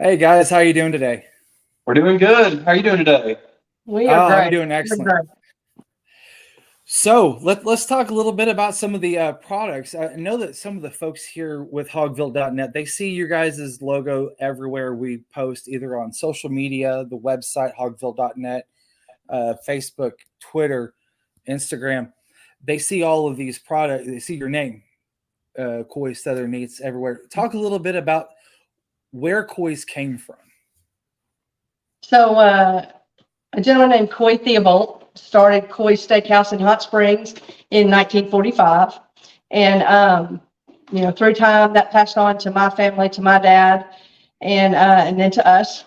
Hey guys, how you doing today? We're doing good. How are you doing today? We are I'm great. doing We're excellent. great. So let's talk a little bit about some of the products. I know that some of the folks here with Hogville.net, they see your guys' logo everywhere we post, either on social media, the website Hogville.net, Facebook, Twitter, Instagram. They see all of these products. They see your name, Koi Southern Neats, everywhere. Talk a little bit about where Koi's came from. So, a gentleman named Coy Theobald started Coy Steakhouse in Hot Springs in 1945. And, through time that passed on to my family, to my dad, and then to us.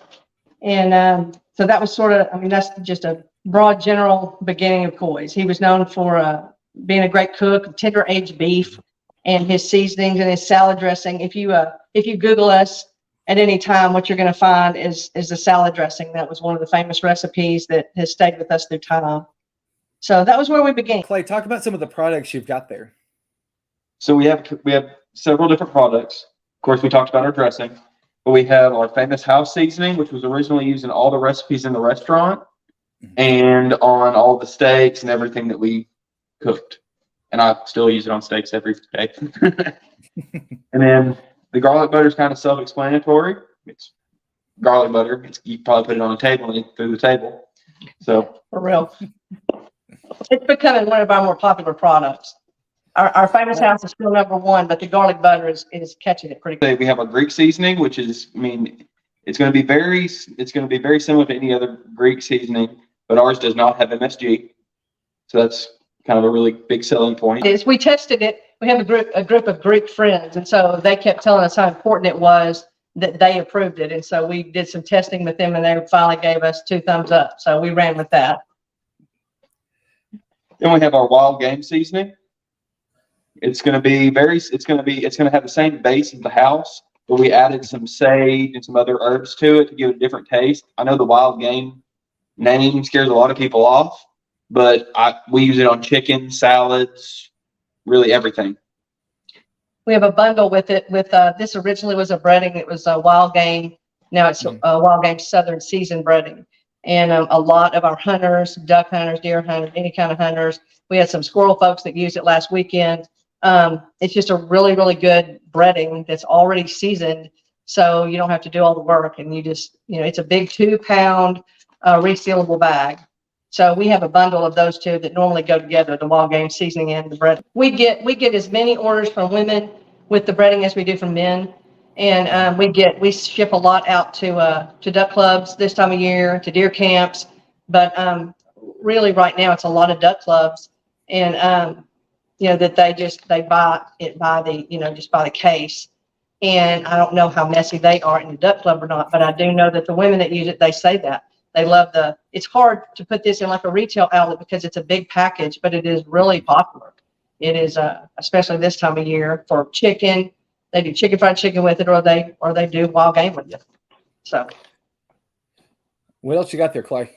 And so that was that's just a broad general beginning of Coy's. He was known for being a great cook, tender aged beef, and his seasonings and his salad dressing. If you Google us at any time, what you're going to find is the salad dressing. That was one of the famous recipes that has stayed with us through time. So that was where we began. Clay, talk about some of the products you've got there. So we have several different products. Of course, we talked about our dressing, but we have our famous house seasoning, which was originally used in all the recipes in the restaurant and on all the steaks and everything that we cooked. And I still use it on steaks every day. And then the garlic butter is kind of self-explanatory. It's garlic butter. You probably put it on a table and eat through the table. So For real. It's becoming one of our more popular products. Our famous house is still number one, but the garlic butter is catching it pretty good. we have our Greek seasoning, which is, it's going to be very similar to any other Greek seasoning, but ours does not have MSG. So that's kind of a really big selling point. We tested it. We have a group of Greek friends, and so they kept telling us how important it was that they approved it. And so we did some testing with them, and they finally gave us 2 thumbs up. So we ran with that. Then we have our wild game seasoning. It's going to have the same base as the house, but we added some sage and some other herbs to it to give it a different taste. I know the wild game name scares a lot of people off, but we use it on chicken, salads, really everything. We have a bundle with it. This originally was a breading. It was a wild game. Now it's a wild game Southern seasoned breading. And a lot of our hunters, duck hunters, deer hunters, any kind of hunters. We had some squirrel folks that used it last weekend. It's just a really, really good breading that's already seasoned. So you don't have to do all the work, and you just, it's a big 2-pound resealable bag. So we have a bundle of those two that normally go together, the wild game seasoning and the bread. We get as many orders from women with the breading as we do from men. And we ship a lot out to duck clubs this time of year, to deer camps. But really right now it's a lot of duck clubs, and that they buy it by the just by the case. And I don't know how messy they are in the duck club or not, but I do know that the women that use it, they say that they love it's hard to put this in like a retail outlet because it's a big package, but it is really popular. It is especially this time of year for chicken. They do fried chicken with it, or they do wild game with it. So What else you got there, Clay?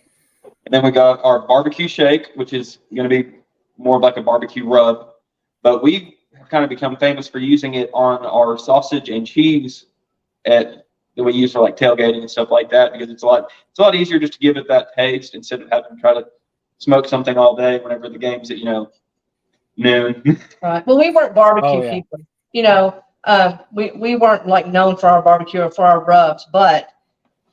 And then we got our barbecue shake, which is going to be more like a barbecue rub. But we have kind of become famous for using it on our sausage and cheese that we use for like tailgating and stuff like that, because it's a lot easier just to give it that taste instead of having to try to smoke something all day whenever the game's at noon. Right. Well, we weren't barbecue people. We weren't like known for our barbecue or for our rubs, but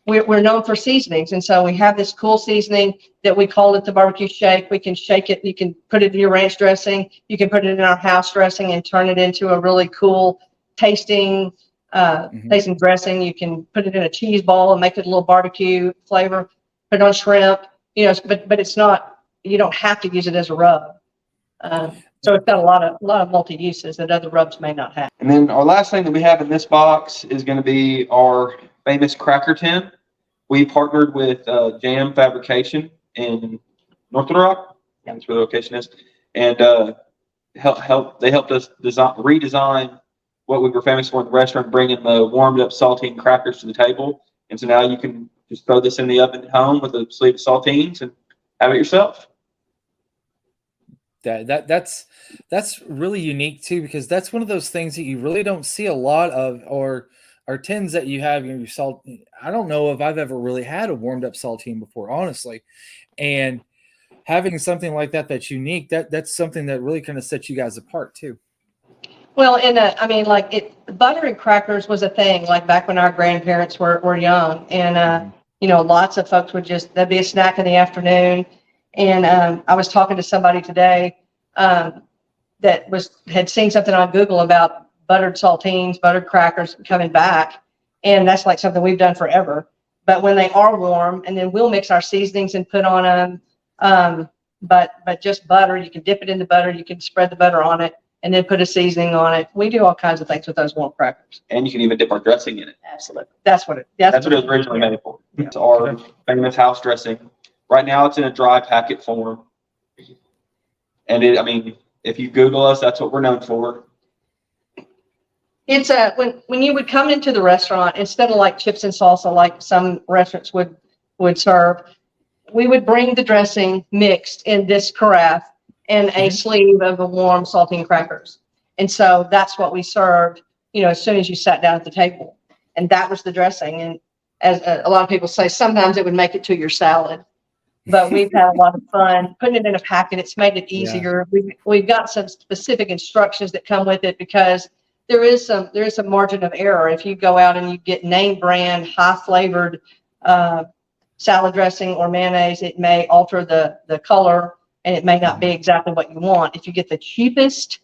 we're known for seasonings. And so we have this cool seasoning that we call it the barbecue shake. We can shake it. You can put it in your ranch dressing. You can put it in our house dressing and turn it into a really cool tasting dressing. You can put it in a cheese ball and make it a little barbecue flavor, put it on shrimp, but it's not, you don't have to use it as a rub. So it's got a lot of multi-uses that other rubs may not have. And then our last thing that we have in this box is going to be our famous cracker tin. We partnered with Jam Fabrication in North Little Rock. That's where the location is. And they helped us redesign what we were famous for in the restaurant, bringing the warmed up saltine crackers to the table. And so now you can just throw this in the oven at home with a sleeve of saltines and have it yourself. That's really unique too, because that's one of those things that you really don't see a lot of, or our tins that you have, your salt. I don't know if I've ever really had a warmed up saltine before, honestly. And having something like that that's unique, that's something that really kind of sets you guys apart too. Well, I mean, like butter and crackers was a thing, like back when our grandparents were young, and you know, lots of folks would that'd be a snack in the afternoon. And I was talking to somebody today that had seen something on Google about buttered saltines, buttered crackers coming back, and that's like something we've done forever. But when they are warm, and then we'll mix our seasonings and put on them. But just butter, you can dip it in the butter, you can spread the butter on it, and then put a seasoning on it. We do all kinds of things with those warm crackers. And you can even dip our dressing in it. Absolutely. That's what it was originally made for. Yeah. It's our famous house dressing. Right now it's in a dry packet form. And I mean, if you Google us, that's what we're known for. It's when you would come into the restaurant, instead of like chips and salsa, like some restaurants would serve, we would bring the dressing mixed in this carafe and a sleeve of the warm saltine crackers. And so that's what we served, you know, as soon as you sat down at the table. And that was the dressing. And as a lot of people say, sometimes it would make it to your salad. But we've had a lot of fun putting it in a packet. It's made it easier. Yeah. We've got some specific instructions that come with it, because there is some margin of error. If you go out and you get name brand, high flavored salad dressing or mayonnaise, it may alter the color, and it may not be exactly what you want. If you get the cheapest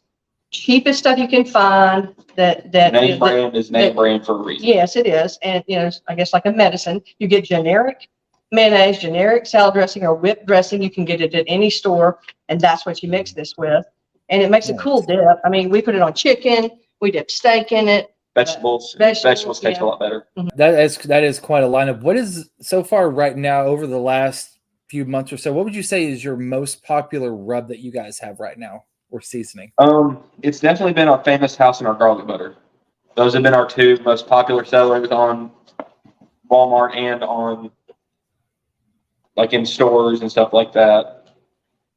stuff you can find, that name brand is name brand for a reason. Yes, it is. And you know, I guess like a medicine, you get generic mayonnaise, generic salad dressing, or whipped dressing. You can get it at any store, and that's what you mix this with. And it makes a cool dip. I mean, we put it on chicken, we dip steak in it. Vegetables taste a lot better. Mm-hmm. That is quite a lineup. What is so far right now, over the last few months or so, what would you say is your most popular rub that you guys have right now, or seasoning? It's definitely been our famous house and our garlic butter. Those have been our two most popular sellers on Walmart and on like in stores and stuff like that.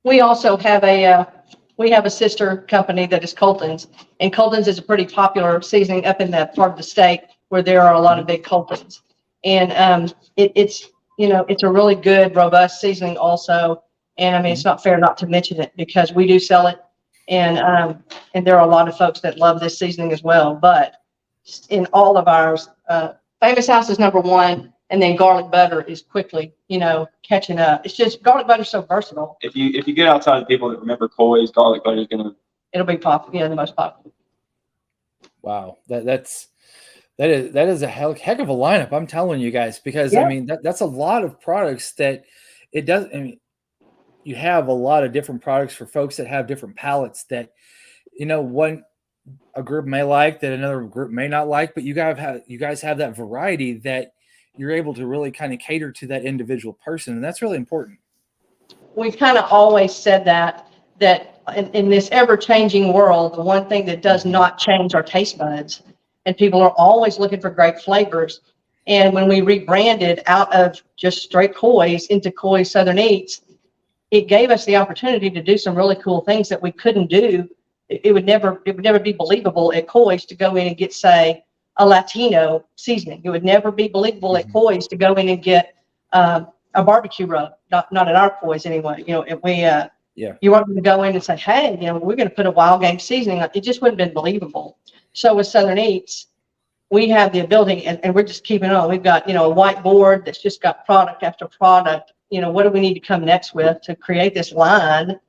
We also have a sister company that is Colton's, and Colton's is a pretty popular seasoning up in that part of the state where there are a lot of big Colton's. And it's you know, it's a really good, robust seasoning also. And I mean, it's not fair not to mention it, because we do sell it, and there are a lot of folks that love this seasoning as well. But in all of ours, Famous House is number one, and then garlic butter is quickly, you know, catching up. It's just garlic butter is so versatile. If you get outside of people that remember Coy's, garlic butter is it'll be popular. Yeah, the most popular. Wow, that is a heck of a lineup. I'm telling you guys, because I mean that's a lot of products that it does. I mean, you have a lot of different products for folks that have different palates that, you know, a group may like that another group may not like, but you guys have that variety that you're able to really kind of cater to that individual person, and that's really important. We've kind of always said that in this ever-changing world, the one thing that does not change are taste buds, and people are always looking for great flavors. And when we rebranded out of just straight Coy's into Coy's Southern Eats, it gave us the opportunity to do some really cool things that we couldn't do. It would never be believable at Coy's to go in and get, say, a Latino seasoning. It would never be believable at Coy's to go in and get a barbecue rub. Not at our Coy's anyway. You know, if we you want them to go in and say, hey, you know, we're going to put a wild game seasoning on. It just wouldn't have been believable. So with Southern Eats, we have the ability, and we're just keeping on. We've got, you know, a whiteboard that's just got product after product. You know, what do we need to come next with to create this line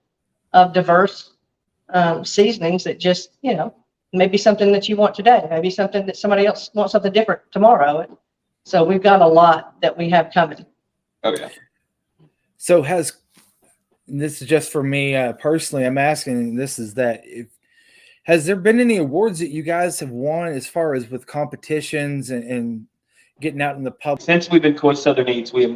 of diverse seasonings that just, you know, maybe something that you want today, maybe something that somebody else wants something different tomorrow. So we've got a lot that we have coming. Oh yeah. So this is just for me personally, I'm asking, has there been any awards that you guys have won as far as with competitions and getting out in the public? Since we've been Coy's Southern Eats, we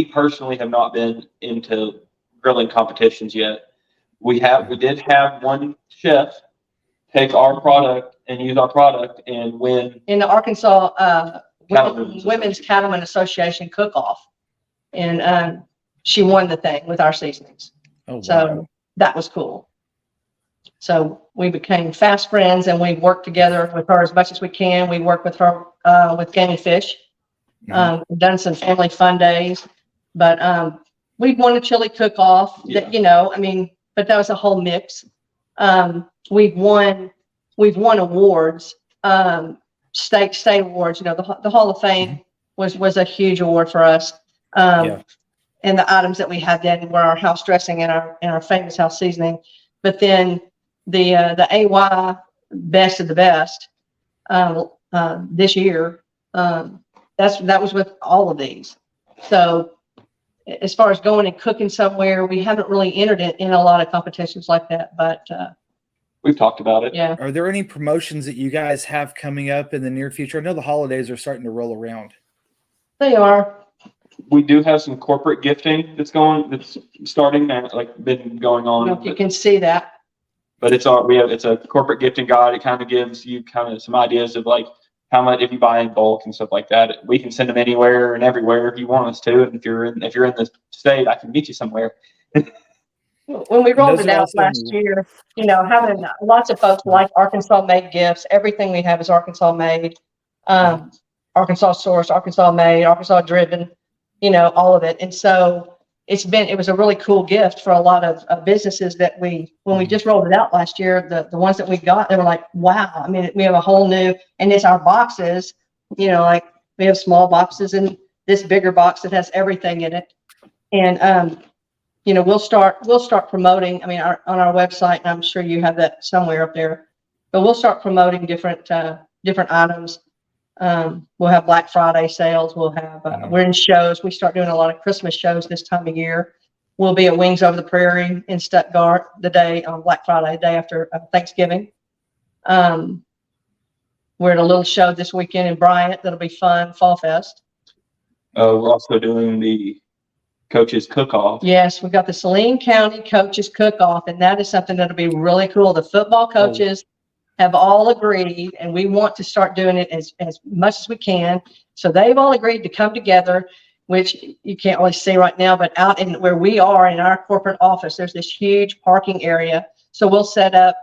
personally have not been into grilling competitions yet. We did have one chef take our product and use our product and win in the Arkansas Women's Cattlemen Association cook-off, and she won the thing with our seasonings. Oh, wow. So that was cool. So we became fast friends, and we worked together with her as much as we can. We work with her with Game and Fish. We've done some family fun days, but we've won a chili cook-off. That, you know, I mean, but that was a whole mix. We've won awards, state awards. You know, the Hall of Fame was a huge award for us. And the items that we had then were our house dressing and our famous house seasoning. But then the AY best of the best this year, that was with all of these. So as far as going and cooking somewhere, we haven't really entered it in a lot of competitions like that, but we've talked about it. Yeah. Are there any promotions that you guys have coming up in the near future? I know the holidays are starting to roll around. They are. We do have some corporate gifting that's starting now, like been going I don't know on. if you can see that. But it's a corporate gifting guide. It kind of gives you kind of some ideas of like how much, if you buy in bulk and stuff like that, we can send them anywhere and everywhere if you want us to. And if you're in the state, I can meet you somewhere. When we rolled it out last year, you know, having lots of folks like Arkansas made gifts. Everything we have is Arkansas made, Arkansas sourced, Arkansas made, Arkansas driven, you know, all of it. And so it was a really cool gift for a lot of businesses that when we just rolled it out last year, the ones that we got, they were like, wow. I mean, we have a whole new, and it's our boxes, you know, like we have small boxes and this bigger box that has everything in it. And, you know, we'll start promoting, I mean, on our website, and I'm sure you have that somewhere up there, but we'll start promoting different items. We'll have Black Friday sales. We'll have, we're in shows. We start doing a lot of Christmas shows this time of year. We'll be at Wings Over the Prairie in Stuttgart the day on Black Friday, the day after Thanksgiving. We're at a little show this weekend in Bryant. That'll be fun. Fall Fest. We're also doing the Coaches Cook-Off. Yes, we've got the Saline County Coaches Cook-Off, and that is something that'll be really cool. The football coaches have all agreed, and we want to start doing it as much as we can. So they've all agreed to come together, which you can't really see right now, but out in where we are in our corporate office, there's this huge parking area. So we'll set up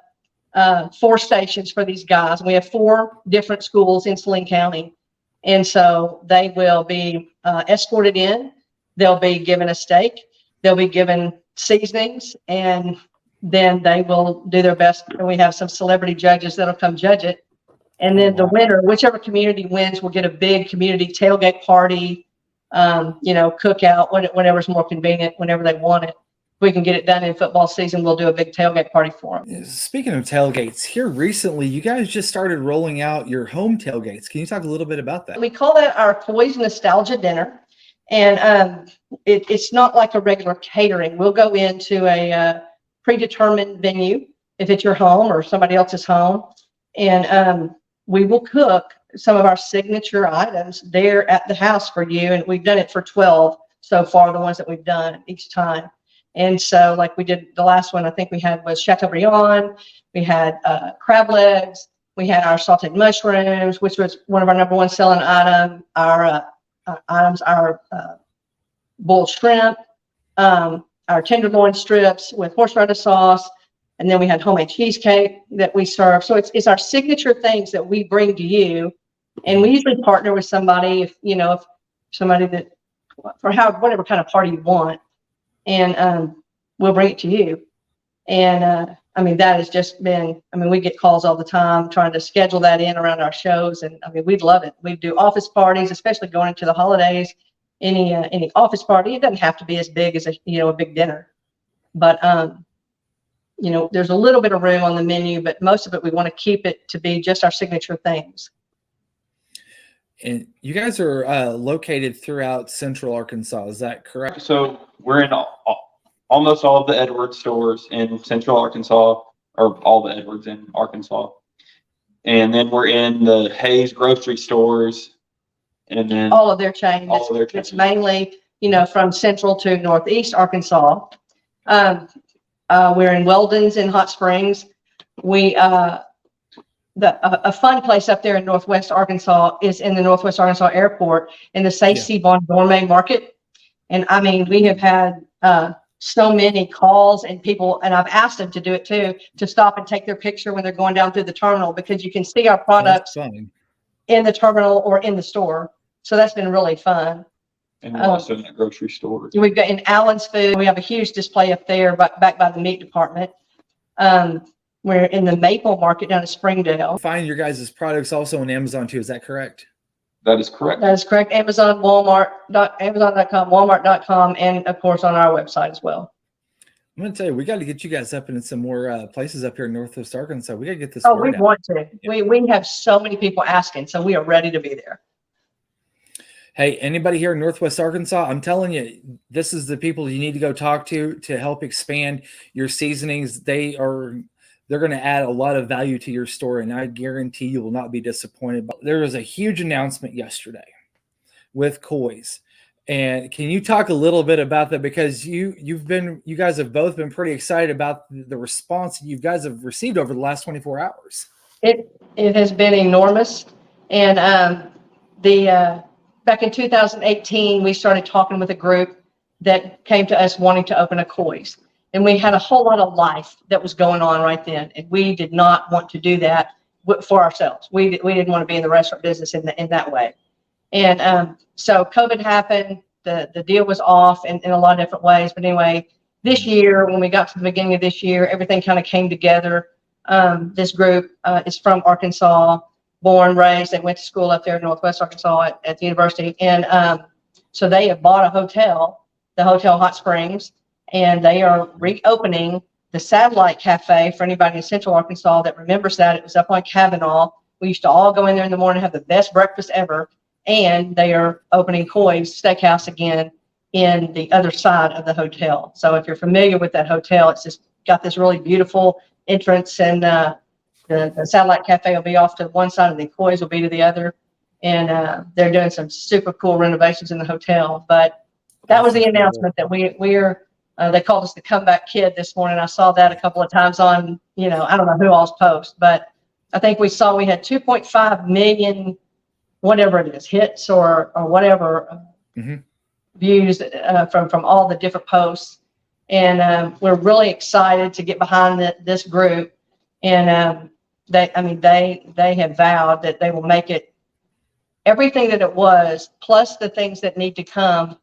4 stations for these guys. We have 4 different schools in Saline County. And so they will be escorted in. They'll be given a steak. They'll be given seasonings, and then they will do their best. And we have some celebrity judges that'll come judge it. And then the winner, whichever community wins, will get a big community tailgate party, you know, cookout, whenever's more convenient, whenever they want it. If we can get it done in football season, we'll do a big tailgate party for them. Speaking of tailgates, here recently, you guys just started rolling out your home tailgates. Can you talk a little bit about that? We call that our Toys Nostalgia Dinner. And it's not like a regular catering. We'll go into a predetermined venue, if it's your home or somebody else's home, and we will cook some of our signature items there at the house for you. And we've done it for 12 so far, the ones that we've done each time. And so, like we did the last one, I think we had was Chateaubriand. We had crab legs. We had our salted mushrooms, which was one of our #1 selling item. Our boiled shrimp, our tenderloin strips with horseradish sauce, and then we had homemade cheesecake that we serve. So it's our signature things that we bring to you, and we usually partner with somebody, if somebody that for whatever kind of party you want, and we'll bring it to you. And I mean, that has just been, I mean, we get calls all the time trying to schedule that in around our shows. And I mean, we'd love it. We do office parties, especially going into the holidays, any office party. It doesn't have to be as big as a big dinner, but, there's a little bit of room on the menu, but most of it, we want to keep it to be just our signature things. And you guys are located throughout Central Arkansas. Is that correct? So we're in almost all of the Edwards stores in Central Arkansas, or all the Edwards in Arkansas. And then we're in the Hayes grocery stores, and then all of their chains. It's mainly, from Central to Northeast Arkansas. We're in Weldon's in Hot Springs. A fun place up there in Northwest Arkansas is in the Northwest Arkansas Airport in the St. Sebon Gourmet Market. And I mean, we have had so many calls and people, and I've asked them to do it too, to stop and take their picture when they're going down through the terminal, because you can see our products in the terminal or in the store. So that's been really fun. And we're also in that grocery store. We've got in Allen's Food, we have a huge display up there, back by the meat department. We're in the Maple Market down in Springdale. Find your guys' products also on Amazon too. Is that correct? That is correct. That is correct. Amazon, Amazon.com, Walmart.com, and of course on our website as well. I'm going to tell you, we got to get you guys up in some more places up here in Northwest Arkansas. We got to get this. Oh, we out. want to. Yeah. We have so many people asking, so we are ready to be there. Hey, anybody here in Northwest Arkansas, I'm telling you, this is the people you need to go talk to help expand your seasonings. They're going to add a lot of value to your store, and I guarantee you will not be disappointed. But there was a huge announcement yesterday with Koi's. And can you talk a little bit about that? Because you guys have both been pretty excited about the response you guys have received over the last 24 hours. It has been enormous. And back in 2018, we started talking with a group that came to us wanting to open a Koi's. And we had a whole lot of life that was going on right then. And we did not want to do that for ourselves. We didn't want to be in the restaurant business in that way. And so COVID happened. The deal was off in a lot of different ways. But anyway, this year, when we got to the beginning of this year, everything kind of came together. This group is from Arkansas, born, raised. They went to school up there in Northwest Arkansas at the university. And so they have bought a hotel, the Hotel Hot Springs, and they are reopening the Satellite Cafe. For anybody in Central Arkansas that remembers that, it was up on Kavanaugh. We used to all go in there in the morning, have the best breakfast ever. And they are opening Koi's Steakhouse again in the other side of the hotel. So if you're familiar with that hotel, it's just got this really beautiful entrance, and the Satellite Cafe will be off to one side and the Koi's will be to the other. And they're doing some super cool renovations in the hotel. But that was the announcement that we're they called us the comeback kid this morning. I saw that a couple of times on, I don't know who all's post, but I think we had 2.5 million, whatever it is, hits or whatever views from all the different posts. And we're really excited to get behind this group. And they have vowed that they will make it everything that it was, plus the things that need to come,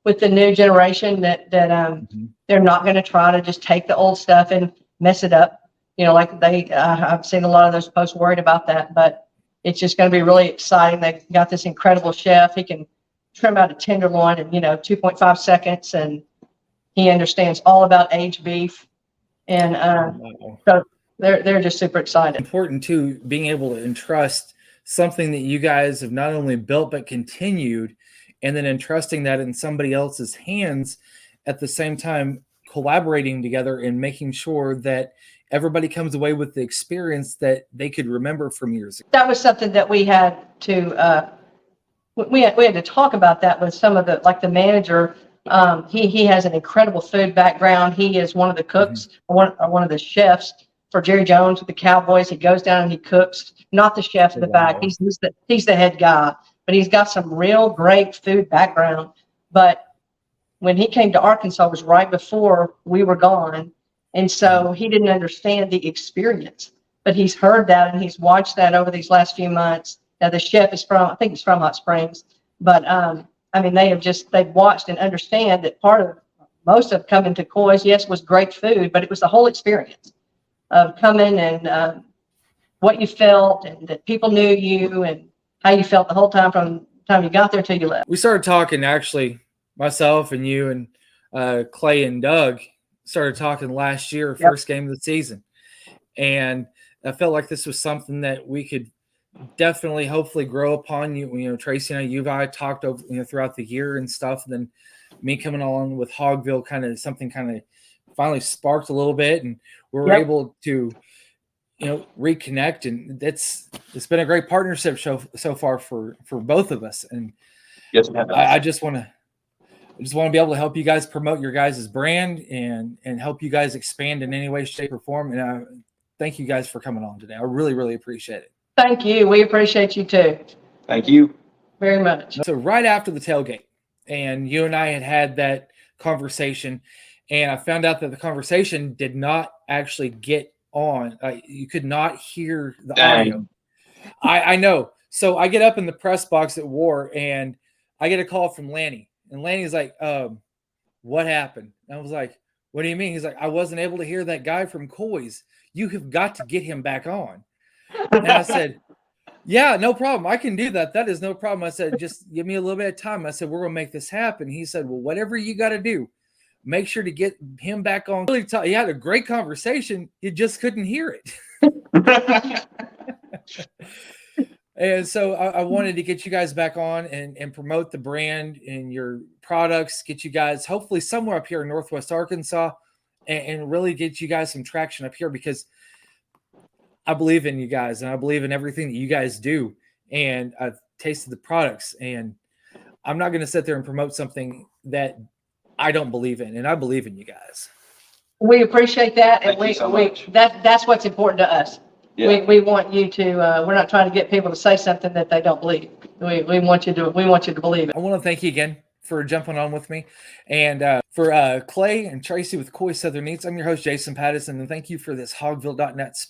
with the new generation that they're not going to try to just take the old stuff and mess it up. I've seen a lot of those posts worried about that, but it's just going to be really exciting. They got this incredible chef. He can trim out a tenderloin in 2.5 seconds, and he understands all about aged beef. And so they're just super excited. Important too, being able to entrust something that you guys have not only built but continued, and then entrusting that in somebody else's hands at the same time, collaborating together and making sure that everybody comes away with the experience that they could remember from years ago. That was something that we had to we had to talk about that with some of the manager. He has an incredible food background. He is one of the cooks, one of the chefs for Jerry Jones with the Cowboys. He goes down and he cooks, not the chef in the back. He's the head guy, but he's got some real great food background. But when he came to Arkansas, it was right before we were gone. And so he didn't understand the experience, but he's heard that and he's watched that over these last few months. Now the chef is I think he's from Hot Springs, but they've watched and understand that most of coming to Koi's, yes, was great food, but it was the whole experience of coming and what you felt, and that people knew you and how you felt the whole time from the time you got there till you left. We started talking, actually, myself and you and Clay and Doug started talking last year, first game of the season. And I felt like this was something that we could definitely, hopefully grow upon. Tracy and you guys talked over, throughout the year and stuff. And then me coming on with Hogville, something finally sparked a little bit, and we were able to, reconnect. And it's been a great partnership so far for both of us. And yes, I just want to be able to help you guys promote your guys' brand and help you guys expand in any way, shape, or form. And thank you guys for coming on today. I really, really appreciate it. Thank you. We appreciate you too. Thank you very much. So right after the tailgate, and you and I had that conversation, and I found out that the conversation did not actually get on. You could not hear the audio. I know. So I get up in the press box at War, and I get a call from Lanny, and Lanny's like, what happened? And I was like, what do you mean? He's like, I wasn't able to hear that guy from Coy's. You have got to get him back on. And I said, yeah, no problem. I can do that. That is no problem. I said, just give me a little bit of time. I said, we're going to make this happen. He said, well, whatever you got to do, make sure to get him back on. He had a great conversation. You just couldn't hear it. And so I wanted to get you guys back on and promote the brand and your products, get you guys hopefully somewhere up here in Northwest Arkansas, and really get you guys some traction up here, because I believe in you guys and I believe in everything that you guys do. And I've tasted the products, and I'm not going to sit there and promote something that I don't believe in, and I believe in you guys. We appreciate that. And Thank you so much. that's what's important to us. Yeah. We want you to, we're not trying to get people to say something that they don't believe. We want you to believe it. I want to thank you again for jumping on with me. And for Clay and Tracy with Coy Southern Eats, I'm your host, Jason Pattyson, and thank you for this Hogville.net special.